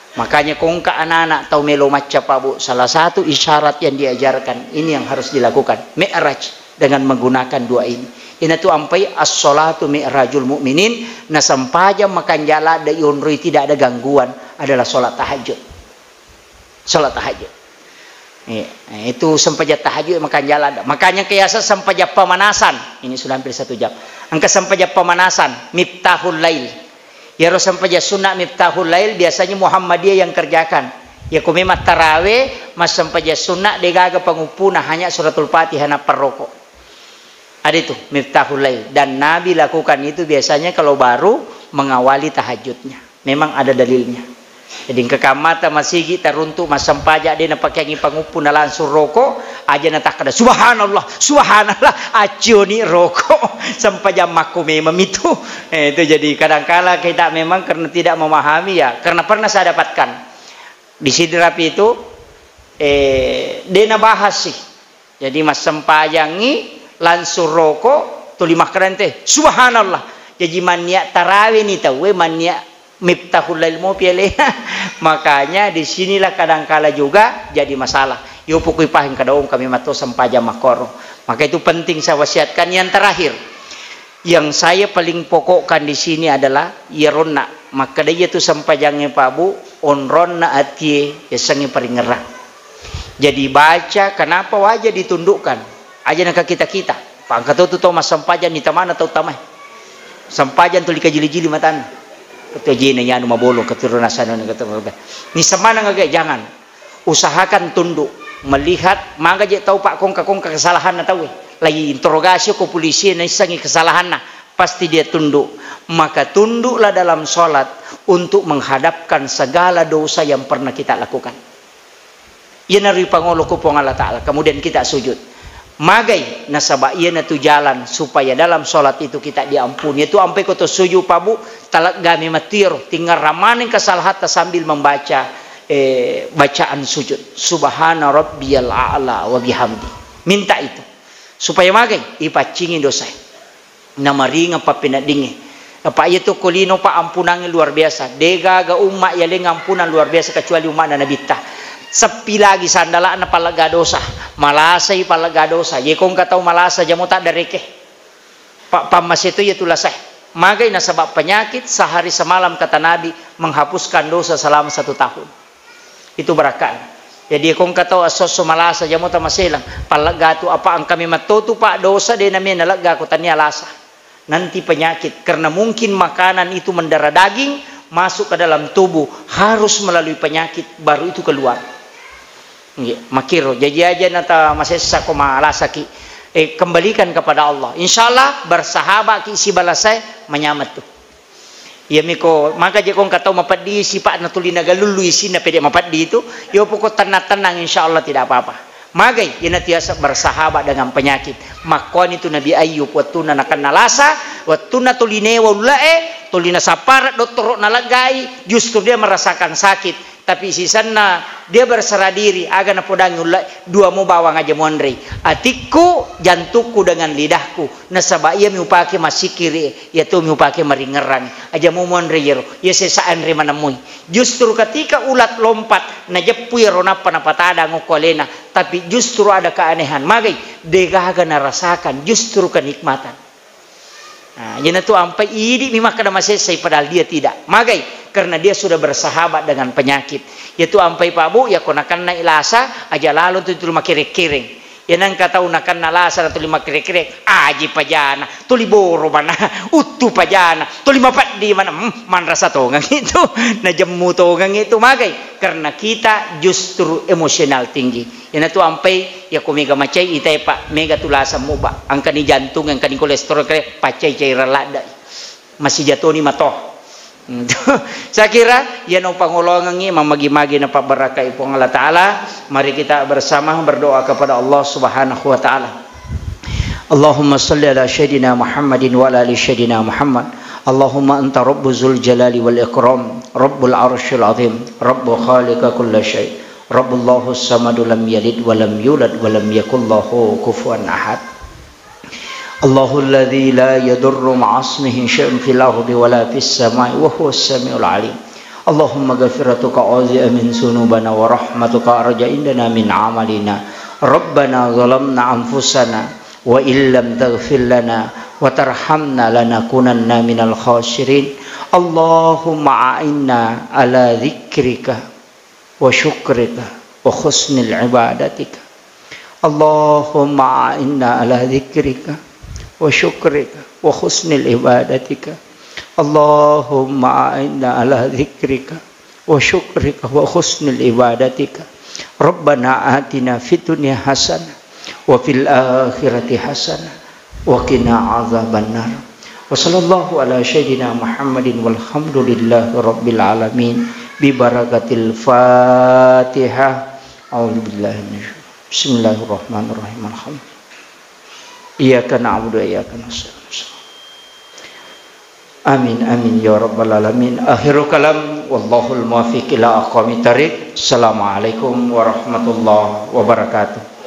Makanya kongka anak-anak tahu melo maca Pak Bu, salah satu isyarat yang diajarkan ini yang harus dilakukan, mi'raj dengan menggunakan dua ini. Ini tu ampai as-salatu mi'rajul mu'minin, na sampaja makan jala da yunri tidak ada gangguan adalah salat tahajud. Salat tahajud. Itu sampaja tahajud makan jala. Makanya kiasa sampaja pemanasan. Ini sudah hampir 1 jam. Angka sampaja pemanasan miftahul lail. Ya Rasul sampaja sunnah miftahul lail biasanya Muhammadiyah yang kerjakan. Ya kumimat tarawih mas sampaja sunnah degaga pangupuna hanya suratul Fatihah na perroko. Ada itu miftahul lail, dan Nabi lakukan itu biasanya kalau baru mengawali tahajudnya. Memang ada dalilnya. Jadi ke kamata masigi taruntu mas sampaja dia na pakai pangupuna langsung roko aja na takada subhanallah subhanallah acuni roko sampaja makume memitu. Itu jadi kadang-kala kita memang karena tidak memahami ya, karena pernah saya dapatkan di Sidrapi itu dia bahas sih. Jadi mas sampajangi langsung roko tuli makaran teh subhanallah. Jadi mania tarawih ni tahu mania miftahul lail mau pilih. Makanya disinilah kadangkala juga jadi masalah. Yo pukui pahin kadaung kami mato sampaja makoro. Maka itu penting saya wasiatkan. Yang terakhir yang saya paling pokokkan di sini adalah yeronna. Maka dia tu sampajangnya Pak Bu onronna atie yasangi paling ngerang. Jadi baca kenapa wajah ditundukkan aja nak kita Pak kata tu mas sampajan ni tamana tau tamai. Sampajan tu likajili-jili matan. Ketua jina ya anu mabolong keturunan sana ketua. Ni semana ngagak jangan usahakan tunduk melihat mangga je tahu Pak kongka kesalahan na tahu lagi interogasi ke polisi na isangi kesalahan na pasti dia tunduk. Maka tunduklah dalam sholat untuk menghadapkan segala dosa yang pernah kita lakukan. Ia nari pangolo ku Allah Ta'ala. Kemudian kita sujud. Magai nasaba iya na tu jalan supaya dalam sholat itu kita diampuni. Itu ampai koto sujud Pak Bu talak gami matiro tinggal ramanin kesalahan sambil membaca bacaan sujud subhana rabbiyal a'la wa bihamdi. Minta itu supaya magai ipacingin dosa nama ringan papinadingi Apa itu kulino pa ampunannya luar biasa. Dega ga umat ya leng ampunan luar biasa kecuali umat na nabita. Sepi lagi sandala na palaga dosa. Malasay palaga dosa. Ye kung kataw malasa jamo ta dareke. Pamas itu ya tulasah. Magay na sebab penyakit sehari semalam kata Nabi menghapuskan dosa selama 1 tahun. Itu berakaan. Jadi kung kataw asos malasa jamo ta masilang. Palaga tu apa ang kami matutu pa dosa de namin nalaga ko tanya lasa. Nanti penyakit karena mungkin makanan itu mendarah daging masuk ke dalam tubuh harus melalui penyakit baru itu keluar. Makiro jadi aja nata masesa ko malasaki kembalikan kepada Allah. Insyaallah bersahabat ki si balasay manyamat tu. Ya miko maka je kong katau mapadi si pak natulina galulu isi na pede mapadi itu yo pokok tenang insyaallah tidak apa-apa. Magay inatiasa bersahabat dengan penyakit. Makwan itu Nabi Ayub waktu na nakanalasa, waktu na tulinewa ulae, tulina saparat doktor nalagay, justru dia merasakan sakit. Tapi sisana dia berserah diri, aga na podang ulae, dua mo bawang aja monre. Atikku, jantukku dengan lidahku. Nasaba iya miupake masikiri, ya tu miupake maringeran. Aja mo monre yero, ya sesaan re manamuy. Justru ketika ulat lompat, najepui ronapa na patada ngokolena. Tapi justru ada keanehan. Magay, degaga narasakan justru kenikmatan. Nah, jadi itu sampai ini memang kada masesay padahal dia tidak. Magay, karena dia sudah bersahabat dengan penyakit. Yaitu sampai Pak Bu, ya konakan na ilasa, aja lalu tu rumah kiri-kiring. Yan ang kataw na kanalasa na tuli makirikirek, aji pa dyan, tuli boro man, utu pa dyan, tuli mapat di man, manrasa to ngang ito, najamu to ngang ito, magay. Karena kita justru emosional tinggi. Yan ito ampay, ya kumiga macay, itay pa, mega tulasan mo ba? Ang kani jantung, ang kani kolesterol, kaya pacay-cay ralada. Masih jatuh ni matoh. Saya kira yan ang pangulongan ni mamagi-magi na pabarakai po ng Allah Ta'ala. Mari kita bersama berdoa kepada Allah Subhanahu wa Ta'ala. Allahumma salli ala Sayyidina Muhammadin wa ala ali Sayyidina Muhammad. Allahumma anta Rabbu Zul Jalali wal Ikram, Rabbul Arshil Azim, Rabbu Khaliqa kulla syai, Rabbullahu Samadu lam yalid wa lam yulad wa lam yakullahu kufuwan ahad. Allahu alladhi la yadurru ma'asmihi syai'un fil ardi wala fis samai wa huwa as-sami'ul 'alim. Allahumma ghafiratuka azi'a min sunubana wa rahmatuka arja indana min 'amalina. Rabbana zalamna anfusana wa illam taghfir lana wa tarhamna lanakunanna minal khasirin. Allahumma a'inna ala dzikrika wa syukrika wa husnil ibadatika. Allahumma a'inna ala dzikrika wa syukrika wa husnil ibadatika. Allahumma a'inna ala dzikrika wa syukrika wa husnil ibadatika. Rabbana atina fid dunya hasanah wa fil akhirati hasanah wa qina adzabannar. Wa sallallahu ala sayyidina Muhammadin walhamdulillahi rabbil alamin bi barakatil Fatihah. A'udzubillahi minasyaitonir rajim. Bismillahirrahmanirrahim. Alhamdulillah. Iyyaka na'budu wa iyyaka nasta'in. Amin amin ya rabbal alamin. Akhirul kalam wallahul muwaffiq ila aqwamit thariq. Assalamualaikum warahmatullahi wabarakatuh.